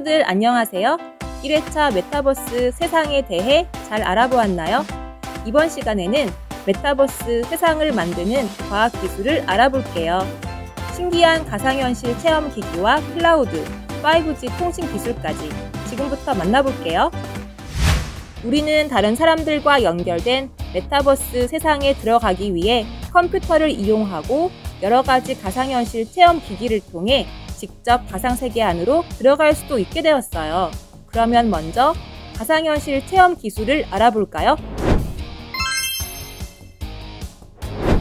친구들 안녕하세요. 1회차 메타버스 세상에 대해 잘 알아보았나요? 이번 시간에는 메타버스 세상을 만드는 과학기술을 알아볼게요. 신기한 가상현실 체험 기기와 클라우드, 5G 통신 기술까지 지금부터 만나볼게요. 우리는 다른 사람들과 연결된 메타버스 세상에 들어가기 위해 컴퓨터를 이용하고 여러 가지 가상현실 체험 기기를 통해 직접 가상세계 안으로 들어갈 수도 있게 되었어요. 그러면 먼저 가상현실 체험 기술을 알아볼까요?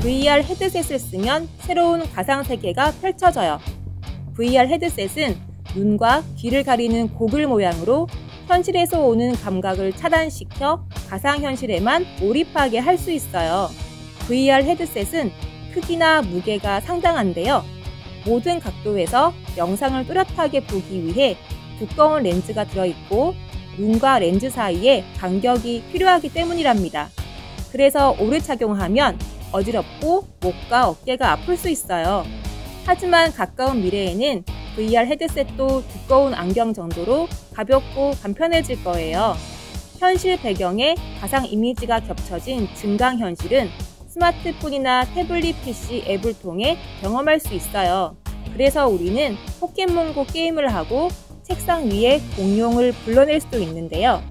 VR 헤드셋을 쓰면 새로운 가상세계가 펼쳐져요. VR 헤드셋은 눈과 귀를 가리는 고글 모양으로 현실에서 오는 감각을 차단시켜 가상현실에만 몰입하게 할 수 있어요. VR 헤드셋은 크기나 무게가 상당한데요. 모든 각도에서 영상을 뚜렷하게 보기 위해 두꺼운 렌즈가 들어있고 눈과 렌즈 사이에 간격이 필요하기 때문이랍니다. 그래서 오래 착용하면 어지럽고 목과 어깨가 아플 수 있어요. 하지만 가까운 미래에는 VR 헤드셋도 두꺼운 안경 정도로 가볍고 간편해질 거예요. 현실 배경에 가상 이미지가 겹쳐진 증강현실은 스마트폰이나 태블릿 PC 앱을 통해 경험할 수 있어요. 그래서 우리는 포켓몬고 게임을 하고 책상 위에 공룡을 불러낼 수도 있는데요.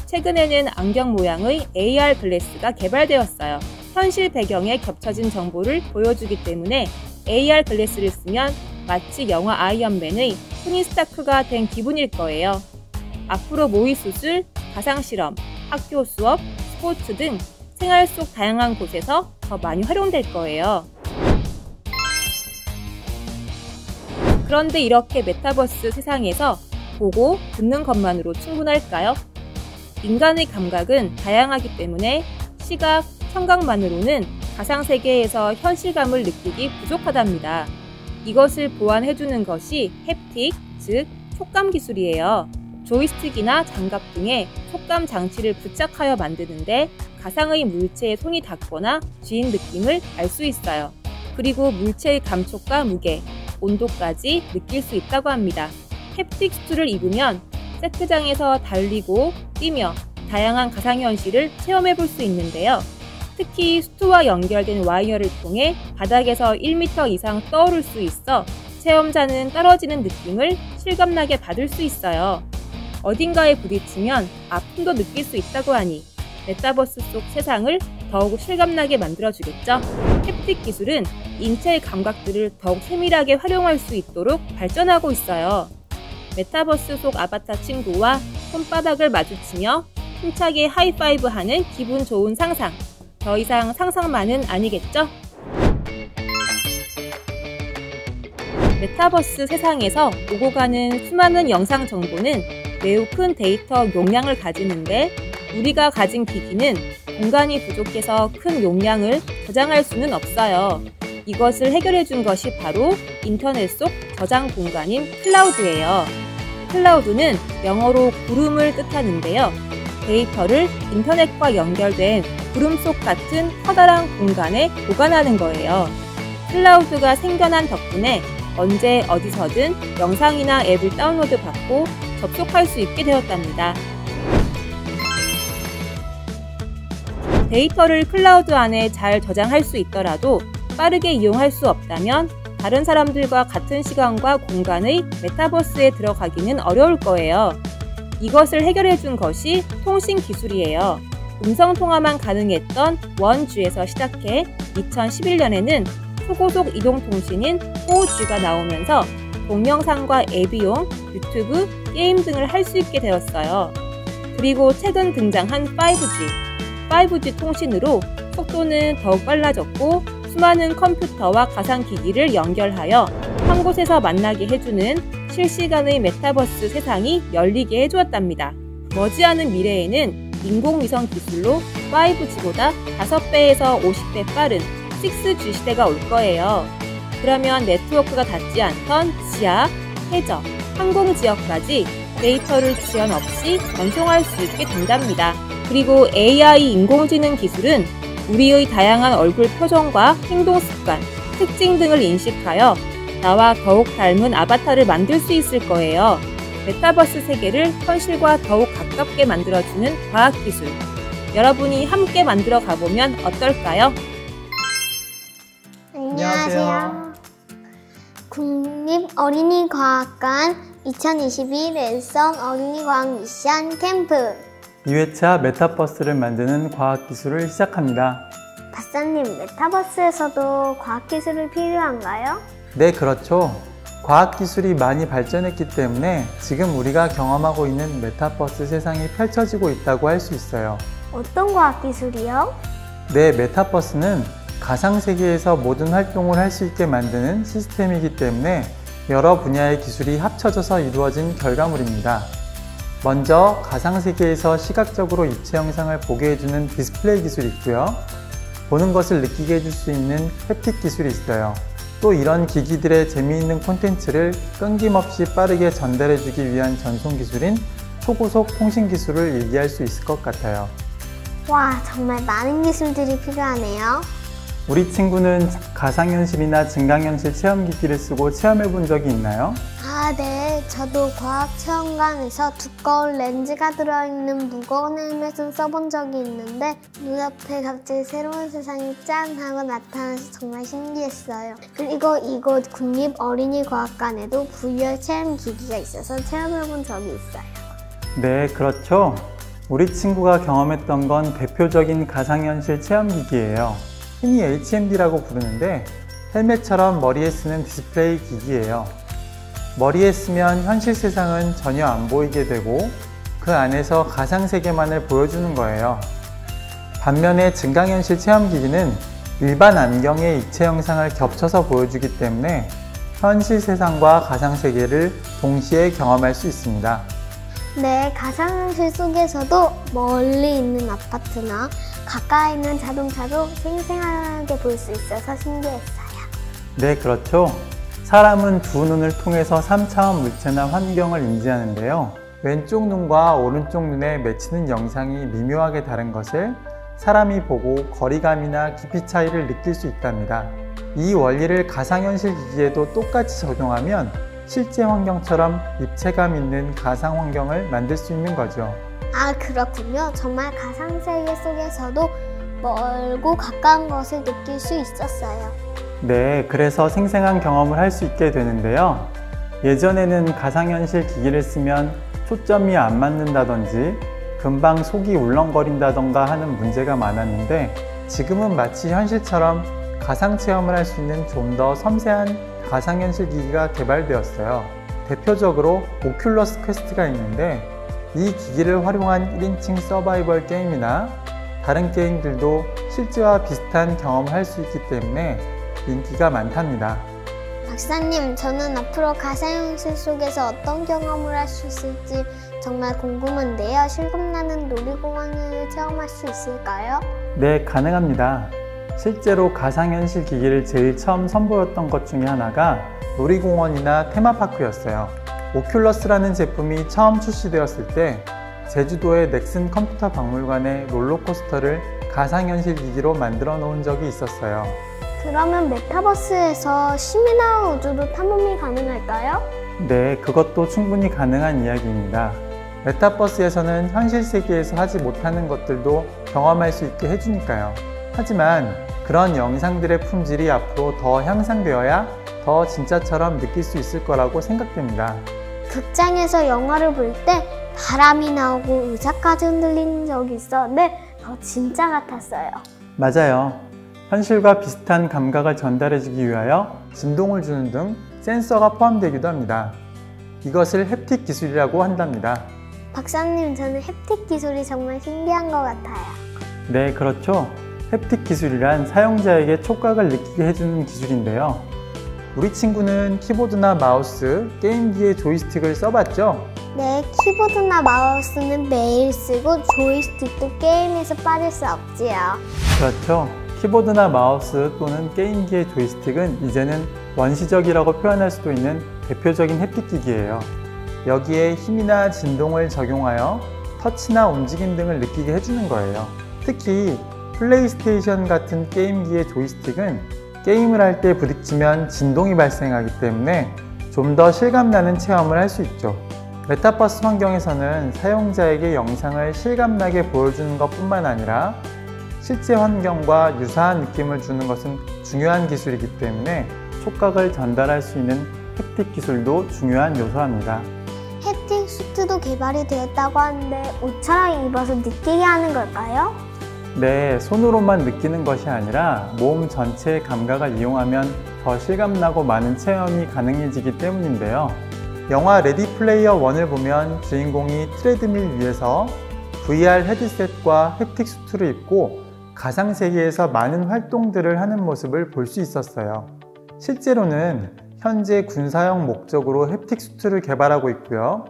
최근에는 안경 모양의 AR 글래스가 개발되었어요. 현실 배경에 겹쳐진 정보를 보여주기 때문에 AR 글래스를 쓰면 마치 영화 아이언맨의 토니 스타크가 된 기분일 거예요. 앞으로 모의수술, 가상실험, 학교 수업, 스포츠 등 생활 속 다양한 곳에서 더 많이 활용될 거예요. 그런데 이렇게 메타버스 세상에서 보고 듣는 것만으로 충분할까요? 인간의 감각은 다양하기 때문에 시각, 청각만으로는 가상세계에서 현실감을 느끼기 부족하답니다. 이것을 보완해주는 것이 햅틱, 즉 촉감 기술이에요. 조이스틱이나 장갑 등의 촉감 장치를 부착하여 만드는데 가상의 물체에 손이 닿거나 쥐인 느낌을 알 수 있어요. 그리고 물체의 감촉과 무게, 온도까지 느낄 수 있다고 합니다. 햅틱 수트를 입으면 세트장에서 달리고 뛰며 다양한 가상현실을 체험해 볼 수 있는데요. 특히 수트와 연결된 와이어를 통해 바닥에서 1m 이상 떠오를 수 있어 체험자는 떨어지는 느낌을 실감나게 받을 수 있어요. 어딘가에 부딪히면 아픔도 느낄 수 있다고 하니 메타버스 속 세상을 더욱 실감나게 만들어주겠죠. 햅틱 기술은 인체의 감각들을 더욱 세밀하게 활용할 수 있도록 발전하고 있어요. 메타버스 속 아바타 친구와 손바닥을 마주치며 힘차게 하이파이브하는 기분 좋은 상상. 더 이상 상상만은 아니겠죠? 메타버스 세상에서 오고 가는 수많은 영상 정보는 매우 큰 데이터 용량을 가지는데 우리가 가진 기기는 공간이 부족해서 큰 용량을 저장할 수는 없어요. 이것을 해결해 준 것이 바로 인터넷 속 저장 공간인 클라우드예요. 클라우드는 영어로 구름을 뜻하는데요. 데이터를 인터넷과 연결된 구름 속 같은 커다란 공간에 보관하는 거예요. 클라우드가 생겨난 덕분에 언제 어디서든 영상이나 앱을 다운로드 받고 접속할 수 있게 되었답니다. 데이터를 클라우드 안에 잘 저장할 수 있더라도 빠르게 이용할 수 없다면 다른 사람들과 같은 시간과 공간의 메타버스에 들어가기는 어려울 거예요. 이것을 해결해 준 것이 통신 기술이에요. 음성통화만 가능했던 1G에서 시작해 2011년에는 초고속 이동통신인 4G가 나오면서 동영상과 앱이용, 유튜브, 게임 등을 할 수 있게 되었어요. 그리고 최근 등장한 5G 통신으로 속도는 더욱 빨라졌고 수많은 컴퓨터와 가상기기를 연결하여 한 곳에서 만나게 해주는 실시간의 메타버스 세상이 열리게 해주었답니다. 머지않은 미래에는 인공위성 기술로 5G보다 5배에서 50배 빠른 6G 시대가 올 거예요. 그러면 네트워크가 닿지 않던 지하, 해저, 항공지역까지 데이터를 지연 없이 전송할 수 있게 된답니다. 그리고 AI 인공지능 기술은 우리의 다양한 얼굴 표정과 행동 습관, 특징 등을 인식하여 나와 더욱 닮은 아바타를 만들 수 있을 거예요. 메타버스 세계를 현실과 더욱 가깝게 만들어주는 과학기술. 여러분이 함께 만들어 가보면 어떨까요? 안녕하세요. 국립어린이과학관 2022 랜선 어린이과학 미션 캠프 2회차 메타버스를 만드는 과학기술을 시작합니다. 박사님, 메타버스에서도 과학기술이 필요한가요? 네, 그렇죠. 과학기술이 많이 발전했기 때문에 지금 우리가 경험하고 있는 메타버스 세상이 펼쳐지고 있다고 할 수 있어요. 어떤 과학기술이요? 네, 메타버스는 가상세계에서 모든 활동을 할 수 있게 만드는 시스템이기 때문에 여러 분야의 기술이 합쳐져서 이루어진 결과물입니다. 먼저 가상세계에서 시각적으로 입체 영상을 보게 해주는 디스플레이 기술이 있고요. 보는 것을 느끼게 해줄 수 있는 햅틱 기술이 있어요. 또 이런 기기들의 재미있는 콘텐츠를 끊김없이 빠르게 전달해주기 위한 전송 기술인 초고속 통신 기술을 얘기할 수 있을 것 같아요. 와, 정말 많은 기술들이 필요하네요. 우리 친구는 가상현실이나 증강현실 체험기기를 쓰고 체험해본 적이 있나요? 네. 저도 과학체험관에서 두꺼운 렌즈가 들어있는 무거운 헬멧을 써본 적이 있는데 눈앞에 갑자기 새로운 세상이 짠 하고 나타나서 정말 신기했어요. 그리고 이곳 국립어린이과학관에도 VR 체험기기가 있어서 체험해본 적이 있어요. 네, 그렇죠. 우리 친구가 경험했던 건 대표적인 가상현실 체험기기예요. 흔히 HMD라고 부르는데 헬멧처럼 머리에 쓰는 디스플레이 기기예요. 머리에 쓰면 현실 세상은 전혀 안 보이게 되고 그 안에서 가상세계만을 보여주는 거예요. 반면에 증강현실 체험기기는 일반 안경의 입체 영상을 겹쳐서 보여주기 때문에 현실 세상과 가상세계를 동시에 경험할 수 있습니다. 네, 가상현실 속에서도 멀리 있는 아파트나 가까이 있는 자동차도 생생하게 볼 수 있어서 신기했어요. 네, 그렇죠. 사람은 두 눈을 통해서 3차원 물체나 환경을 인지하는데요. 왼쪽 눈과 오른쪽 눈에 맺히는 영상이 미묘하게 다른 것을 사람이 보고 거리감이나 깊이 차이를 느낄 수 있답니다. 이 원리를 가상현실 기기에도 똑같이 적용하면 실제 환경처럼 입체감 있는 가상 환경을 만들 수 있는 거죠. 그렇군요. 정말 가상세계 속에서도 멀고 가까운 것을 느낄 수 있었어요. 네, 그래서 생생한 경험을 할 수 있게 되는데요. 예전에는 가상현실 기기를 쓰면 초점이 안 맞는다든지 금방 속이 울렁거린다던가 하는 문제가 많았는데 지금은 마치 현실처럼 가상 체험을 할 수 있는 좀 더 섬세한 가상현실 기기가 개발되었어요. 대표적으로 오큘러스 퀘스트가 있는데 이 기기를 활용한 1인칭 서바이벌 게임이나 다른 게임들도 실제와 비슷한 경험을 할 수 있기 때문에 인기가 많답니다. 박사님, 저는 앞으로 가상현실 속에서 어떤 경험을 할 수 있을지 정말 궁금한데요. 실감나는 놀이공원을 체험할 수 있을까요? 네, 가능합니다. 실제로 가상현실 기기를 제일 처음 선보였던 것 중에 하나가 놀이공원이나 테마파크였어요. 오큘러스라는 제품이 처음 출시되었을 때 제주도의 넥슨 컴퓨터 박물관에 롤러코스터를 가상현실 기기로 만들어 놓은 적이 있었어요. 그러면 메타버스에서 시민화 우주도 탐험이 가능할까요? 네, 그것도 충분히 가능한 이야기입니다. 메타버스에서는 현실 세계에서 하지 못하는 것들도 경험할 수 있게 해주니까요. 하지만 그런 영상들의 품질이 앞으로 더 향상되어야 더 진짜처럼 느낄 수 있을 거라고 생각됩니다. 극장에서 영화를 볼 때 바람이 나오고 의자까지 흔들리는 적이 있었는데 더 진짜 같았어요. 맞아요. 현실과 비슷한 감각을 전달해주기 위하여 진동을 주는 등 센서가 포함되기도 합니다. 이것을 햅틱 기술이라고 한답니다. 박사님, 저는 햅틱 기술이 정말 신기한 것 같아요. 네, 그렇죠. 햅틱 기술이란 사용자에게 촉각을 느끼게 해주는 기술인데요. 우리 친구는 키보드나 마우스, 게임기의 조이스틱을 써봤죠? 네, 키보드나 마우스는 매일 쓰고 조이스틱도 게임에서 빠질 수 없지요. 그렇죠. 키보드나 마우스 또는 게임기의 조이스틱은 이제는 원시적이라고 표현할 수도 있는 대표적인 햅틱 기기예요. 여기에 힘이나 진동을 적용하여 터치나 움직임 등을 느끼게 해주는 거예요. 특히 플레이스테이션 같은 게임기의 조이스틱은 게임을 할 때 부딪히면 진동이 발생하기 때문에 좀 더 실감나는 체험을 할 수 있죠. 메타버스 환경에서는 사용자에게 영상을 실감나게 보여주는 것뿐만 아니라 실제 환경과 유사한 느낌을 주는 것은 중요한 기술이기 때문에 촉각을 전달할 수 있는 햅틱 기술도 중요한 요소랍니다. 햅틱 수트도 개발이 되었다고 하는데 옷처럼 입어서 느끼게 하는 걸까요? 네, 손으로만 느끼는 것이 아니라 몸 전체의 감각을 이용하면 더 실감나고 많은 체험이 가능해지기 때문인데요. 영화 레디 플레이어 1을 보면 주인공이 트레드밀 위에서 VR 헤드셋과 햅틱 수트를 입고 가상세계에서 많은 활동들을 하는 모습을 볼 수 있었어요. 실제로는 현재 군사용 목적으로 햅틱 수트를 개발하고 있고요.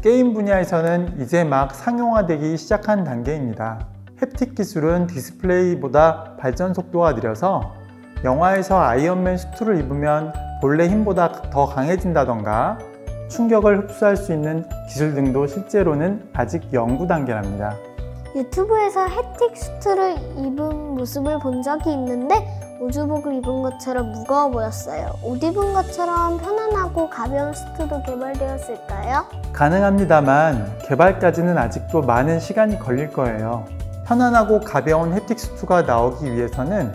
게임 분야에서는 이제 막 상용화되기 시작한 단계입니다. 햅틱 기술은 디스플레이보다 발전 속도가 느려서 영화에서 아이언맨 수트를 입으면 본래 힘보다 더 강해진다던가 충격을 흡수할 수 있는 기술 등도 실제로는 아직 연구 단계랍니다. 유튜브에서 햅틱 수트를 입은 모습을 본 적이 있는데 우주복을 입은 것처럼 무거워 보였어요. 옷 입은 것처럼 편안하고 가벼운 수트도 개발되었을까요? 가능합니다만 개발까지는 아직도 많은 시간이 걸릴 거예요. 편안하고 가벼운 햅틱 수트가 나오기 위해서는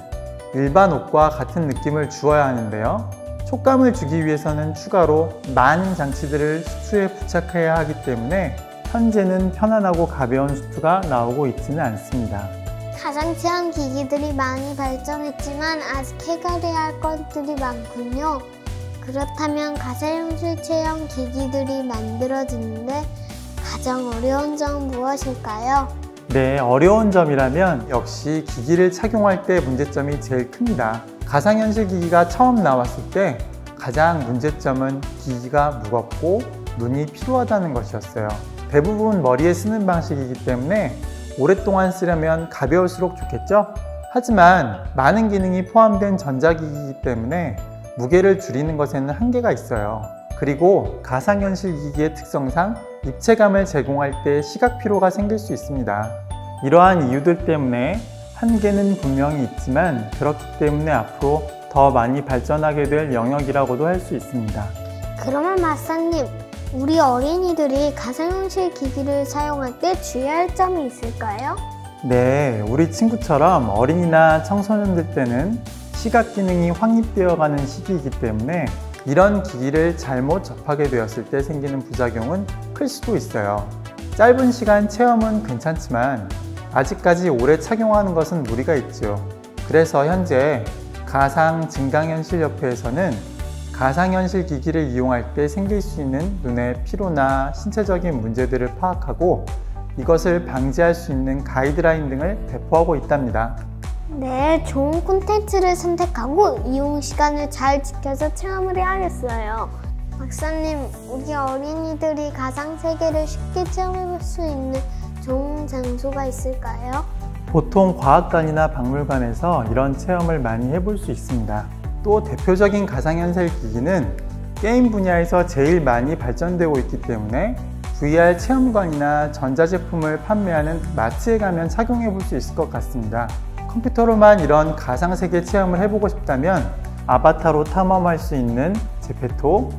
일반 옷과 같은 느낌을 주어야 하는데요. 촉감을 주기 위해서는 추가로 많은 장치들을 수트에 부착해야 하기 때문에 현재는 편안하고 가벼운 수트가 나오고 있지는 않습니다. 가상체험 기기들이 많이 발전했지만 아직 해결해야 할 것들이 많군요. 그렇다면 가상현실 체험 기기들이 만들어지는데 가장 어려운 점은 무엇일까요? 네, 어려운 점이라면 역시 기기를 착용할 때 문제점이 제일 큽니다. 가상현실 기기가 처음 나왔을 때 가장 문제점은 기기가 무겁고 눈이 피로하다는 것이었어요. 대부분 머리에 쓰는 방식이기 때문에 오랫동안 쓰려면 가벼울수록 좋겠죠? 하지만 많은 기능이 포함된 전자기기이기 때문에 무게를 줄이는 것에는 한계가 있어요. 그리고 가상현실 기기의 특성상 입체감을 제공할 때 시각 피로가 생길 수 있습니다. 이러한 이유들 때문에 한계는 분명히 있지만 그렇기 때문에 앞으로 더 많이 발전하게 될 영역이라고도 할 수 있습니다. 그러면 마사님, 우리 어린이들이 가상현실 기기를 사용할 때 주의할 점이 있을까요? 네, 우리 친구처럼 어린이나 청소년들 때는 시각 기능이 확립되어 가는 시기이기 때문에 이런 기기를 잘못 접하게 되었을 때 생기는 부작용은 클 수도 있어요. 짧은 시간 체험은 괜찮지만 아직까지 오래 착용하는 것은 무리가 있죠. 그래서 현재 가상증강현실협회에서는 가상현실 기기를 이용할 때 생길 수 있는 눈의 피로나 신체적인 문제들을 파악하고 이것을 방지할 수 있는 가이드라인 등을 배포하고 있답니다. 네, 좋은 콘텐츠를 선택하고 이용 시간을 잘 지켜서 체험을 해야겠어요. 박사님, 우리 어린이들이 가상세계를 쉽게 체험해볼 수 있는 좋은 장소가 있을까요? 보통 과학관이나 박물관에서 이런 체험을 많이 해볼 수 있습니다. 또 대표적인 가상현실 기기는 게임 분야에서 제일 많이 발전되고 있기 때문에 VR 체험관이나 전자제품을 판매하는 마트에 가면 착용해 볼 수 있을 것 같습니다. 컴퓨터로만 이런 가상세계 체험을 해보고 싶다면 아바타로 탐험할 수 있는 제페토,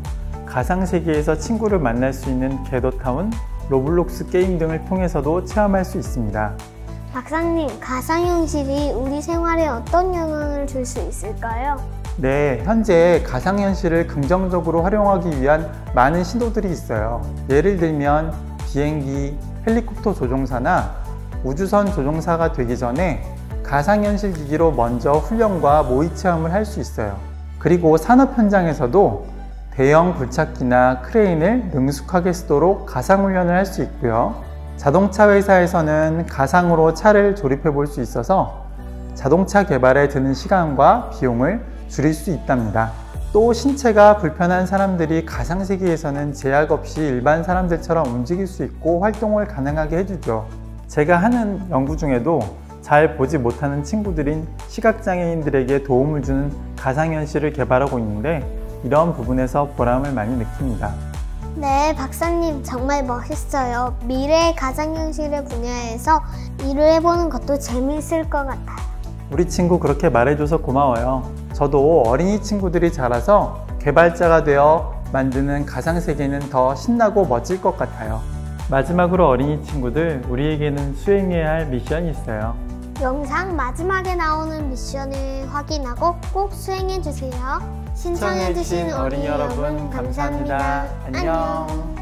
가상세계에서 친구를 만날 수 있는 겟더타운, 로블록스 게임 등을 통해서도 체험할 수 있습니다. 박사님, 가상현실이 우리 생활에 어떤 영향을 줄 수 있을까요? 네, 현재 가상현실을 긍정적으로 활용하기 위한 많은 시도들이 있어요. 예를 들면 비행기, 헬리콥터 조종사나 우주선 조종사가 되기 전에 가상현실 기기로 먼저 훈련과 모의 체험을 할 수 있어요. 그리고 산업 현장에서도 대형 굴착기나 크레인을 능숙하게 쓰도록 가상훈련을 할 수 있고요. 자동차 회사에서는 가상으로 차를 조립해 볼 수 있어서 자동차 개발에 드는 시간과 비용을 줄일 수 있답니다. 또 신체가 불편한 사람들이 가상세계에서는 제약 없이 일반 사람들처럼 움직일 수 있고 활동을 가능하게 해주죠. 제가 하는 연구 중에도 잘 보지 못하는 친구들인 시각장애인들에게 도움을 주는 가상현실을 개발하고 있는데 이런 부분에서 보람을 많이 느낍니다. 네, 박사님 정말 멋있어요. 미래의 가상현실의 분야에서 일을 해보는 것도 재미있을 것 같아요. 우리 친구 그렇게 말해줘서 고마워요. 저도 어린이 친구들이 자라서 개발자가 되어 만드는 가상세계는 더 신나고 멋질 것 같아요. 마지막으로 어린이 친구들, 우리에게는 수행해야 할 미션이 있어요. 영상 마지막에 나오는 미션을 확인하고 꼭 수행해주세요. 신청해주신 어린이 여러분 감사합니다. 안녕.